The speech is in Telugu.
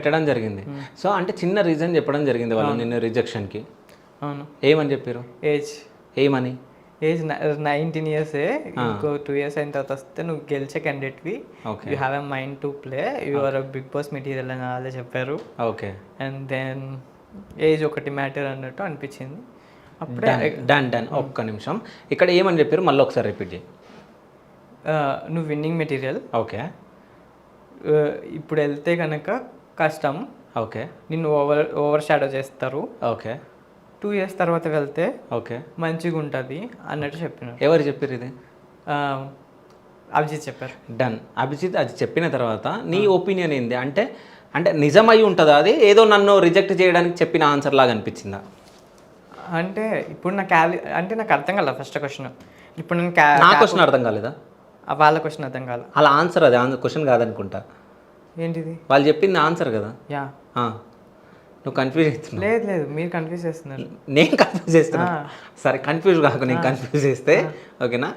పెట్టడం జరిగింది. సో అంటే చిన్న రీజన్ చెప్పడం జరిగింది వాళ్ళు నిన్న రిజెక్షన్కి. అవును. ఏమని చెప్పారు? ఏజ్ ఏమని? ఏజ్ 19 ఇయర్సే, ఇంకో 2 ఇయర్స్ అయిన తర్వాత వస్తే నువ్వు గెలిచే క్యాండిడేట్వి, you have a mind to play, you are a big boss material అని అలా చెప్పారు. ఓకే. అండ్ దెన్ ఏజ్ ఒకటి మ్యాటర్ అన్నట్టు అనిపించింది. అప్పుడే డన్ ఒక్క నిమిషం, ఇక్కడ ఏమని చెప్పారు మళ్ళీ ఒకసారి రిపీట్ చేయి. నువ్వు విన్నింగ్ మెటీరియల్, ఓకే ఇప్పుడు వెళ్తే కనుక కష్టం, ఓకే నిన్ను ఓవర్ షాడో చేస్తారు, ఓకే 2 ఇయర్స్ తర్వాత వెళ్తే ఓకే మంచిగా ఉంటుంది అన్నట్టు చెప్పినారు. ఎవరు చెప్పారు ఇది? అభిజిత్ చెప్పారు. డన్. అభిజిత్ అది చెప్పిన తర్వాత నీ ఒపీనియన్ ఏంది? అంటే అంటే నిజమై ఉంటుందా అది, ఏదో నన్ను రిజెక్ట్ చేయడానికి చెప్పిన ఆన్సర్ లాగా అనిపించిందా? అంటే ఇప్పుడు అంటే నాకు అర్థం కాలేదు ఫస్ట్ క్వశ్చన్. ఇప్పుడు నేను నా క్వశ్చన్ అర్థం కాలేదా? వాళ్ళ క్వశ్చన్ అర్థం కాలేదు. అలా ఆన్సర్ అది క్వశ్చన్ కాదనుకుంటా. ఏంటిది? వాళ్ళు చెప్పింది ఆన్సర్ కదా. యా. నువ్వు కన్ఫ్యూజ్ అవుతున్నావు. లేదు మీరు కన్ఫ్యూజ్ చేస్తున్నారు. నేను కన్ఫ్యూజ్ చేస్తున్నా. సరే కన్ఫ్యూజ్ కాకు, నేను కన్ఫ్యూజ్ చేస్తే ఓకేనా.